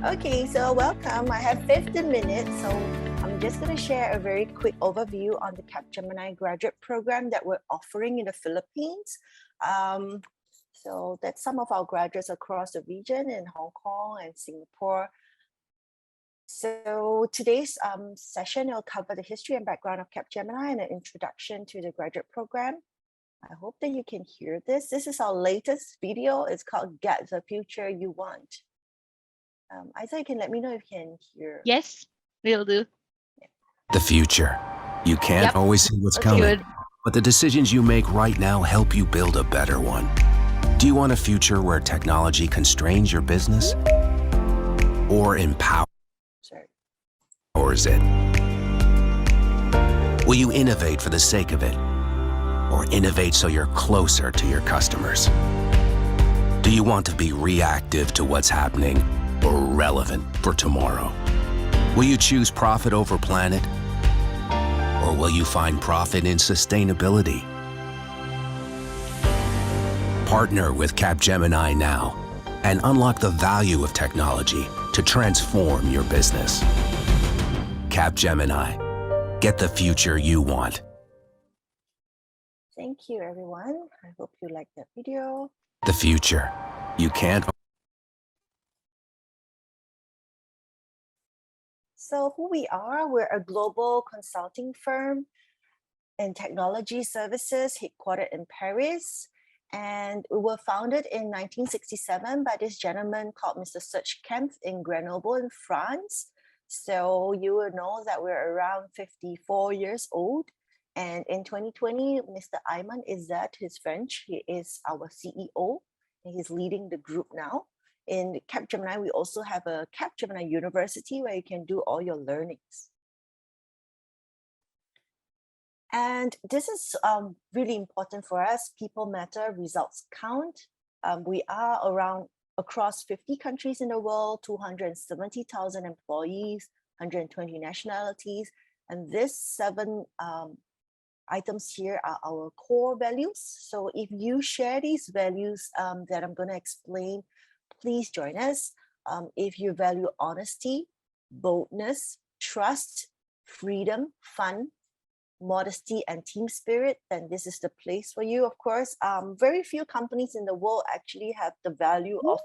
Okay, so welcome. I have 15 minutes, so I'm just going to share a very quick overview on the Capgemini graduate program that we're offering in the Philippines. So that's some of our graduates across the region in Hong Kong and Singapore. So today's session will cover the history and background of Capgemini and an introduction to the graduate program. I hope that you can hear this. This is our latest video. It's called Get the Future You Want. I thought you can let me know if you can hear. Yes, will do. The future. You can't always see what's coming, Good. but the decisions you make right now help you build a better one. Do you want a future where technology constrains your business or empowers it? Will you innovate for the sake of it or innovate so you're closer to your customers? Do you want to be reactive to what's happening or relevant for tomorrow? Will you choose profit over planet? Or will you find profit in sustainability? Partner with Capgemini now and unlock the value of technology to transform your business. Capgemini. Get the future you want. Thank you, everyone. I hope you liked that video. The future. You can't. So who we are, we're a global consulting firm in technology services headquartered in Paris. And we were founded in 1967 by this gentleman called Mr. Serge Kempf in Grenoble in France. So you will know that we're around 54 years old. And in 2020, Mr. Ayman Izzat, he's French, he is our CEO, and he's leading the group now. In Capgemini, we also have a Capgemini University where you can do all your learnings. And this is really important for us. People matter, results count. We are around across 50 countries in the world, 270,000 employees, 120 nationalities. And these 7 items here are our core values. So if you share these values that I'm going to explain, please join us. If you value honesty, boldness, trust, freedom, fun, modesty, and team spirit, then this is the place for you. Of course, very few companies in the world actually have the value of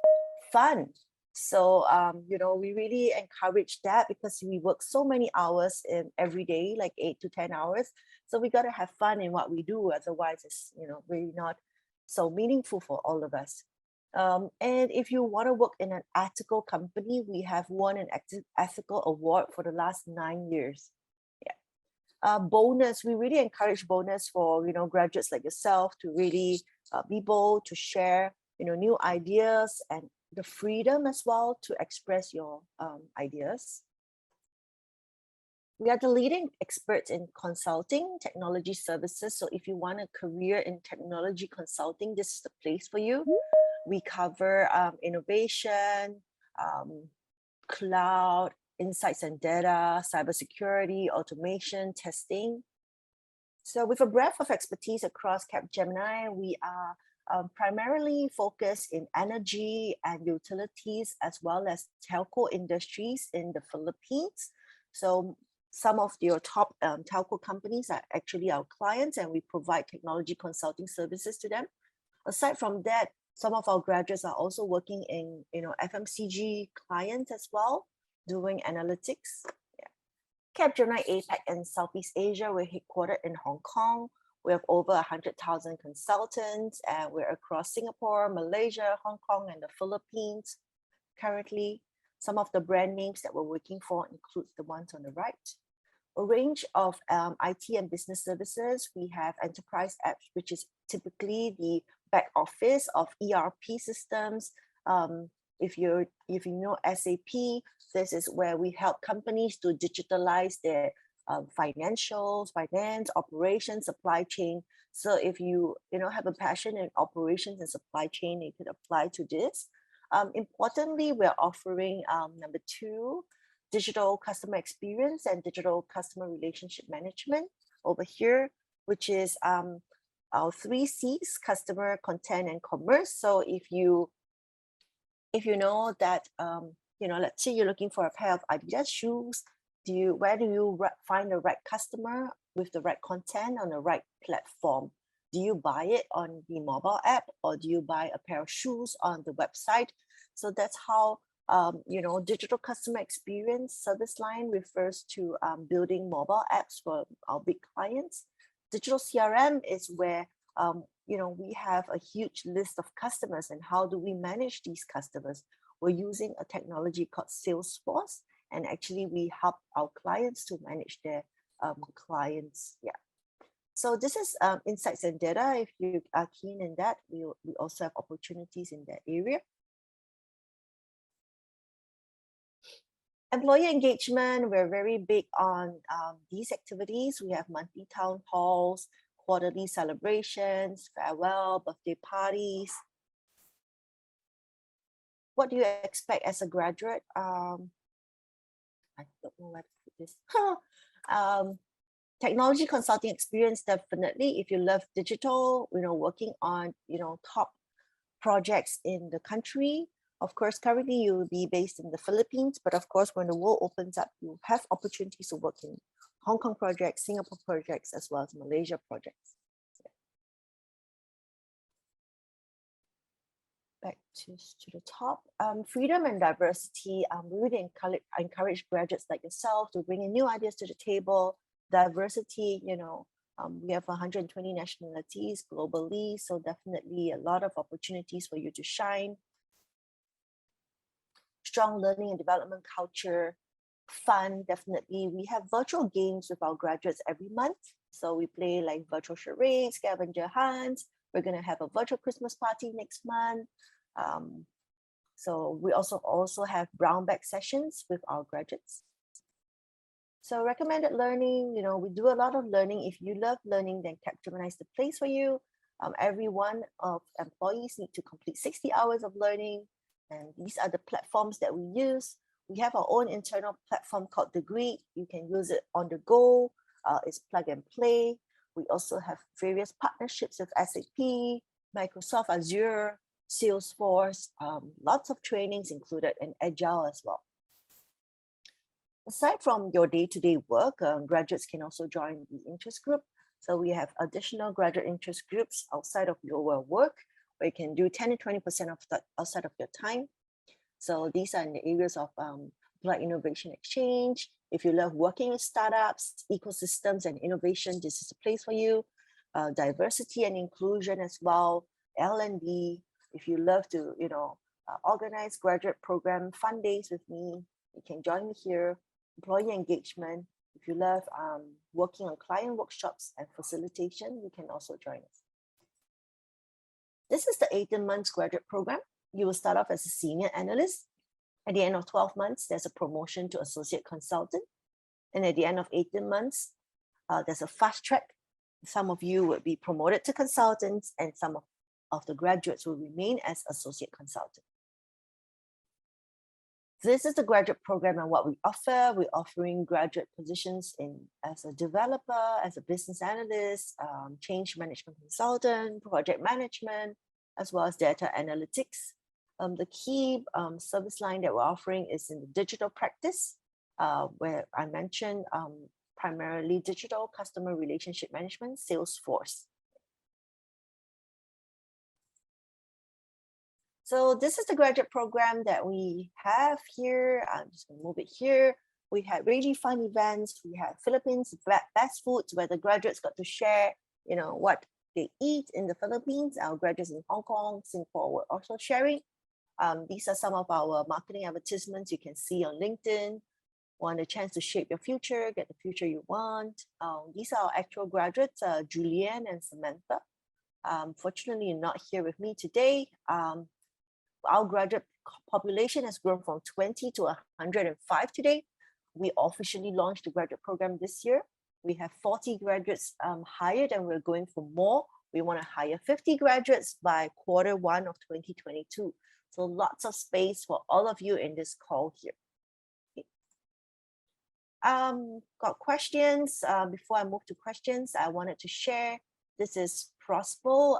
fun. So, we really encourage that because we work so many hours in every day, like 8 to 10 hours. So we got to have fun in what we do. Otherwise, it's, really not so meaningful for all of us. And if you want to work in an ethical company, we have won an ethical award for the last 9 years. Bonus, we really encourage bonus for graduates like yourself to really be bold, to share new ideas, and the freedom as well to express your ideas. We are the leading experts in consulting technology services. So if you want a career in technology consulting, this is the place for you. We cover innovation, cloud, insights and data, cybersecurity, automation, testing. So with a breadth of expertise across Capgemini, we are primarily focused in energy and utilities, as well as telco industries in the Philippines. So some of your top telco companies are actually our clients, and we provide technology consulting services to them. Aside from that, some of our graduates are also working in FMCG clients as well, doing analytics. Capgemini APAC and Southeast Asia, we're headquartered in Hong Kong. We have over 100,000 consultants, and we're across Singapore, Malaysia, Hong Kong, and the Philippines. Currently, some of the brand names that we're working for include the ones on the right. A range of IT and business services. We have enterprise apps, which is typically the back office of ERP systems. If you know SAP, this is where we help companies to digitalize their finance, operations, supply chain. So if you have a passion in operations and supply chain, you could apply to this. Importantly, we're offering number 2, digital customer experience and digital customer relationship management over here, which is our 3 C's: customer, content, and commerce. So if you know that let's say you're looking for a pair of Adidas shoes. Where do you find the right customer with the right content on the right platform? Do you buy it on the mobile app, or do you buy a pair of shoes on the website? So that's how digital customer experience service line refers to building mobile apps for our big clients. Digital CRM is where we have a huge list of customers, and how do we manage these customers? We're using a technology called Salesforce, and actually we help our clients to manage their clients. Yeah. So this is insights and data. If you are keen in that, we also have opportunities in that area. Employee engagement, we're very big on these activities. We have monthly town halls, quarterly celebrations, farewell, birthday parties. What do you expect as a graduate? I don't know where to put this. Technology consulting experience, definitely. If you love digital, working on, top projects in the country. Of course, currently you will be based in the Philippines, but of course, when the world opens up, you have opportunities to work in Hong Kong projects, Singapore projects, as well as Malaysia projects. Back to the top. Freedom and diversity. We really encourage graduates like yourself to bring in new ideas to the table. Diversity, we have 120 nationalities globally, so definitely a lot of opportunities for you to shine. Strong learning and development culture, fun, definitely. We have virtual games with our graduates every month. So we play like virtual charades, scavenger hunts. We're going to have a virtual Christmas party next month. So we also have brown bag sessions with our graduates. So recommended learning, we do a lot of learning. If you love learning, then Capgemini is the place for you. Every one of employees need to complete 60 hours of learning. And these are the platforms that we use. We have our own internal platform called Degree. You can use it on the go. It's plug and play. We also have various partnerships with SAP, Microsoft Azure, Salesforce, lots of trainings included, and Agile as well. Aside from your day-to-day work, graduates can also join the interest group. So we have additional graduate interest groups outside of your work, where you can do 10 to 20% of that outside of your time. So these are in the areas of applied innovation exchange. If you love working with startups, ecosystems, and innovation, this is a place for you. Diversity and inclusion as well, L&D. If you love to, organize graduate program fun days with me, you can join me here. Employee engagement. If you love working on client workshops and facilitation, you can also join us. This is the 18 months graduate program. You will start off as a senior analyst. At the end of 12 months, there's a promotion to associate consultant. And at the end of 18 months, there's a fast track. Some of you will be promoted to consultants, and some of the graduates will remain as associate consultant. This is the graduate program and what we offer. We're offering graduate positions as a developer, as a business analyst, change management consultant, project management, as well as data analytics. The key service line that we're offering is in the digital practice, where I mentioned primarily digital customer relationship management, Salesforce. So this is the graduate program that we have here. I'm just going to move it here. We had really fun events. We had Philippines best foods, where the graduates got to share, what they eat in the Philippines. Our graduates in Hong Kong, Singapore were also sharing. These are some of our marketing advertisements you can see on LinkedIn. Want a chance to shape your future, get the future you want. These are our actual graduates, Julianne and Samantha. Fortunately, you're not here with me today. Our graduate population has grown from 20 to 105 today. We officially launched the graduate program this year. We have 40 graduates hired, and we're going for more. We want to hire 50 graduates by Q1 of 2022. So lots of space for all of you in this call here. Got questions? Before I move to questions, I wanted to share, this is Prospo.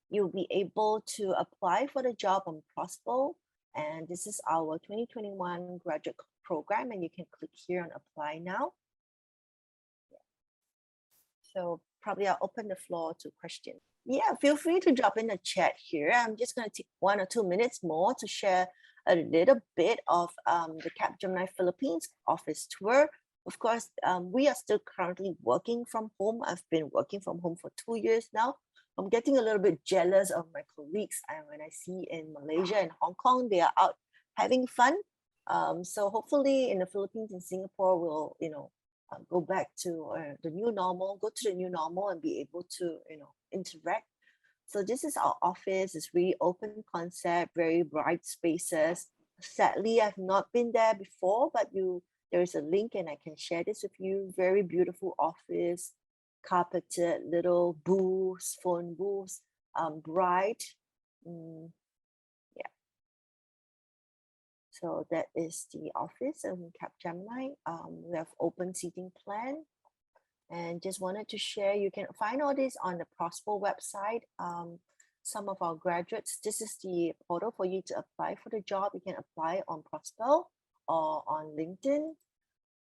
You'll be able to apply for the job on Prospo, And this is our 2021 graduate program, and you can click here on apply now. So probably I'll open the floor to questions. Yeah, feel free to drop in the chat here. I'm just going to take 1 or 2 minutes more to share a little bit of the Capgemini Philippines office tour. Of course, we are still currently working from home. I've been working from home for 2 years now. I'm getting a little bit jealous of my colleagues, and when I see in Malaysia and Hong Kong, they are out having fun. So hopefully in the Philippines and Singapore, we'll go back to the new normal, go to the new normal and be able to interact. So this is our office. It's really open concept, very bright spaces. Sadly, I've not been there before, but there is a link and I can share this with you. Very beautiful office, carpeted, little booths, phone booths, bright. Yeah. So that is the office in Capgemini. We have open seating plan. And just wanted to share, you can find all this on the Prosper website. Some of our graduates, this is the portal for you to apply for the job. You can apply on Prosper or on LinkedIn.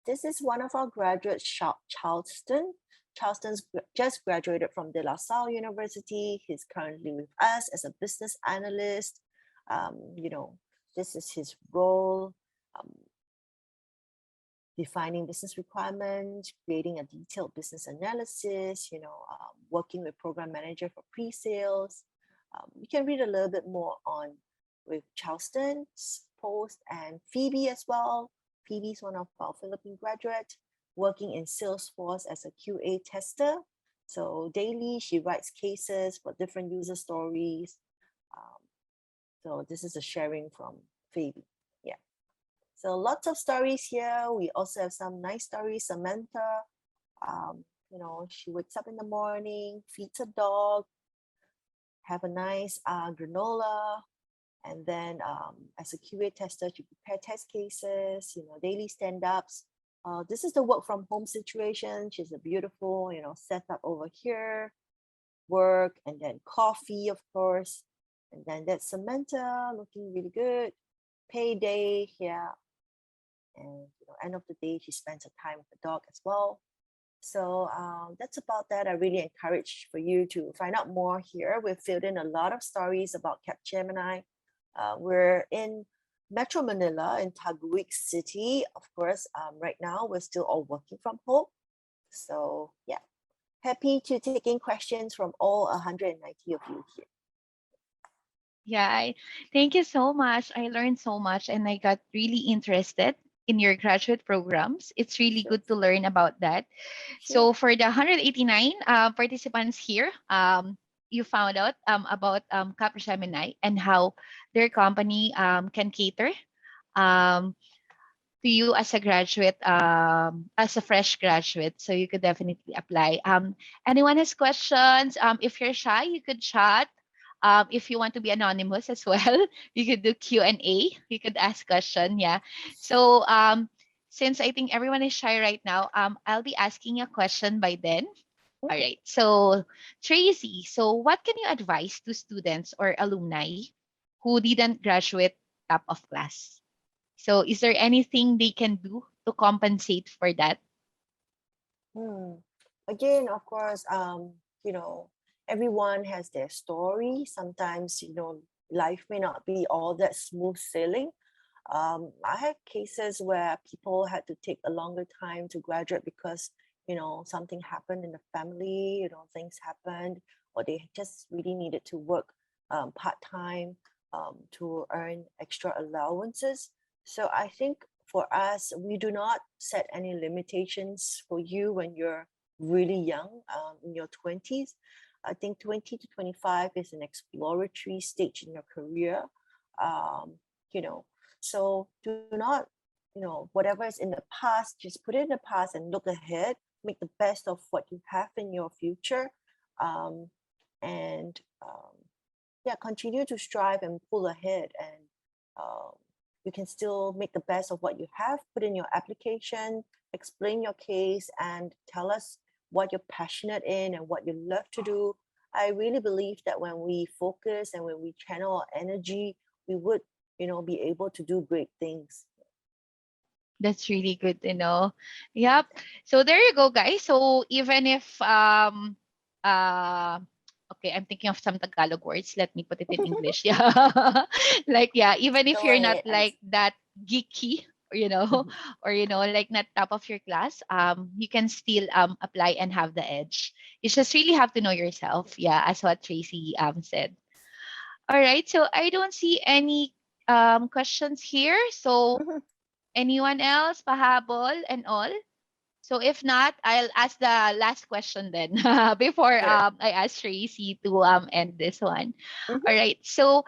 This is one of our graduates, Charleston. Charleston's just graduated from De La Salle University. He's currently with us as a business analyst. This is his role. Defining business requirements, creating a detailed business analysis, working with program manager for pre-sales. You can read a little bit more with Charleston's post, and Phoebe as well. Phoebe is one of our Philippine graduates working in Salesforce as a QA tester. So daily she writes cases for different user stories. So this is a sharing from Phoebe. So lots of stories here. We also have some nice stories. Samantha, she wakes up in the morning, feeds a dog, have a nice granola, and then as a QA tester, she prepare test cases, daily stand-ups. This is the work from home situation. She's a beautiful, setup over here, work, and then coffee, of course. And then that's Samantha looking really good. Payday here. And end of the day, she spends her time with the dog as well. So that's about that. I really encourage for you to find out more here. We've filled in a lot of stories about Capgemini. We're in Metro Manila in Taguig City. Of course, right now we're still all working from home. So yeah, happy to take in questions from all 190 of you here. Yeah, thank you so much. I learned so much and I got really interested in your graduate programs. It's really good to learn about that. So for the 189 participants here, you found out about Capgemini and how their company can cater to you as a graduate, as a fresh graduate. So you could definitely apply. Anyone has questions? If you're shy, you could chat. If you want to be anonymous as well, you could do Q&A. You could ask question. Yeah. So since I think everyone is shy right now, I'll be asking a question by then. All right. So Tracy, so what can you advise to students or alumni who didn't graduate top of class? So is there anything they can do to compensate for that? Again, of course, everyone has their story. Sometimes, life may not be all that smooth sailing. I had cases where people had to take a longer time to graduate because, something happened in the family, things happened, or they just really needed to work part-time to earn extra allowances. So I think for us, we do not set any limitations for you when you're really young, in your 20s. I think 20 to 25 is an exploratory stage in your career. So do not, whatever is in the past, just put it in the past and look ahead, make the best of what you have in your future. Continue to strive and pull ahead, and you can still make the best of what you have, put in your application, explain your case, and tell us what you're passionate in and what you love to do. I really believe that when we focus and when we channel our energy, we would be able to do great things. That's really good to know. Yep. So there you go, guys. So even if uh okay, I'm thinking of some Tagalog words. Let me put it in English. Yeah. Like yeah, even if Go you're not ahead, like that geeky, or like not top of your class, you can still apply and have the edge. You just really have to know yourself. Yeah, as what Tracy said. All right. So I don't see any questions here. So anyone else, pahabol and all? So if not, I'll ask the last question then before Sure. I ask Tracy to end this one. Mhm. All right. So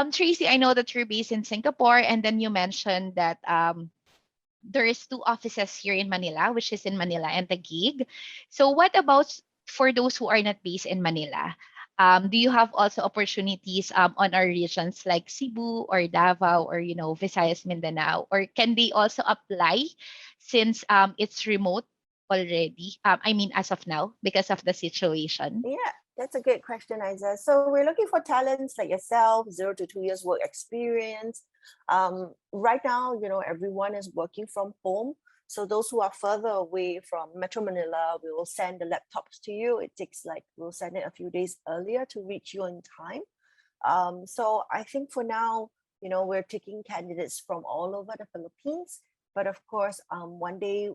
Tracy, I know that you're based in Singapore, and then you mentioned that there is two offices here in Manila, which is in Manila and Taguig. So what about for those who are not based in Manila? Do you have also opportunities on our regions like Cebu or Davao or Visayas, Mindanao, or can they also apply since it's remote already? I mean, as of now, because of the situation. Yeah, that's a great question, Isa. So we're looking for talents like yourself, 0 to 2 years work experience. Right now, everyone is working from home. So those who are further away from Metro Manila, we will send the laptops to you. It takes we'll send it a few days earlier to reach you in time. So I think for now, we're taking candidates from all over the Philippines. But of course, one day,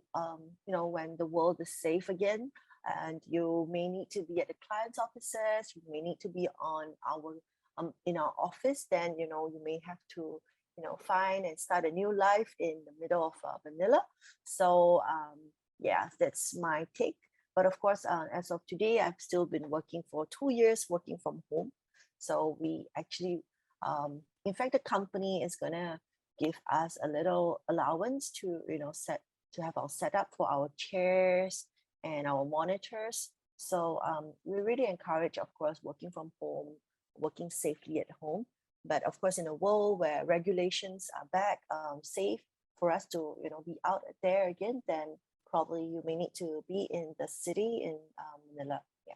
when the world is safe again, and you may need to be at the client's offices, you may need to be on our in our office, then you may have to find and start a new life in the middle of Manila. So yeah, that's my take. But of course, as of today, I've still been working for 2 years, working from home. So we actually, in fact, the company is gonna give us a little allowance to have our setup for our chairs and our monitors. So we really encourage, of course, working from home, working safely at home. But of course, in a world where regulations are back, safe for us to be out there again, then probably you may need to be in the city in Manila. Yeah.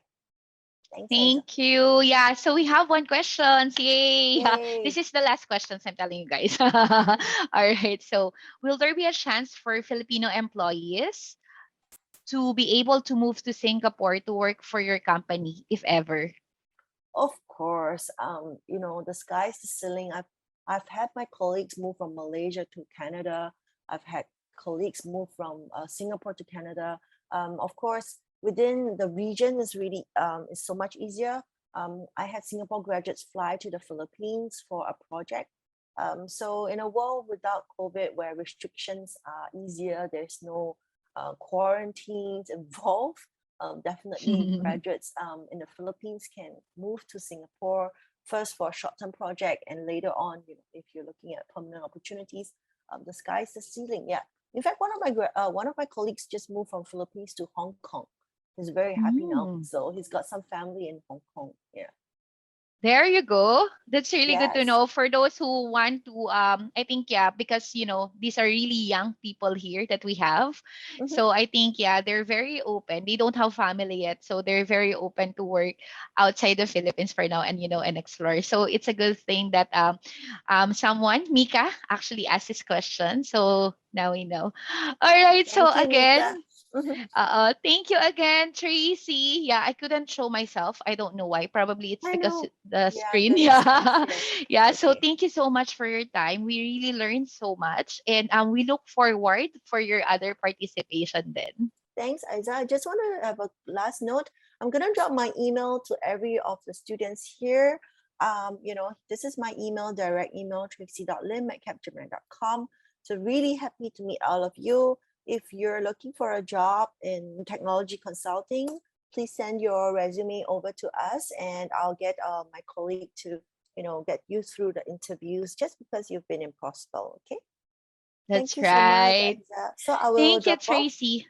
Thanks, Aiza. Thank you. Yeah, so we have one question. Yay. Yay. This is the last questions I'm telling you guys. All right. So, will there be a chance for Filipino employees to be able to move to Singapore to work for your company, if ever? Of course, the sky's the ceiling. I've had my colleagues move from Malaysia to Canada. I've had colleagues move from Singapore to Canada. Of course, within the region is really is so much easier. I had Singapore graduates fly to the Philippines for a project. So in a world without COVID, where restrictions are easier, there's no quarantines involved. Definitely graduates in the Philippines can move to Singapore first for a short-term project, and later on, if you're looking at permanent opportunities, the sky's the ceiling. Yeah. In fact, one of my colleagues just moved from Philippines to Hong Kong. He's very happy now. Mm. So he's got some family in Hong Kong. Yeah. There you go. That's really good to Yes. know for those who want to I think yeah, because these are really young people here that we have. Mhm. So I think yeah, they're very open. They don't have family yet, so they're very open to work outside the Philippines for now and and explore. So it's a good thing that someone Mika actually asked this question. So now we know. All right, so Thank you, again, Mika. Mhm. thank you again, Tracy. Yeah, I couldn't show myself. I don't know why. Probably it's I because know. the Yeah, screen. the distance. Yeah. Yes. Yeah. It's So okay. thank you so much for your time. We really learned so much. And we look forward for your other participation then. Thanks, Isa. I just want to have a last note. I'm going to drop my email to every of the students here. This is my email, direct email, tracy.lim@capgemini.com. So really happy to meet all of you. If you're looking for a job in technology consulting, please send your resume over to us, and I'll get my colleague to, get you through the interviews just because you've been in Possible. Okay. Thank That's you so much, right. Isa. So I will Thank you, drop off. Tracy.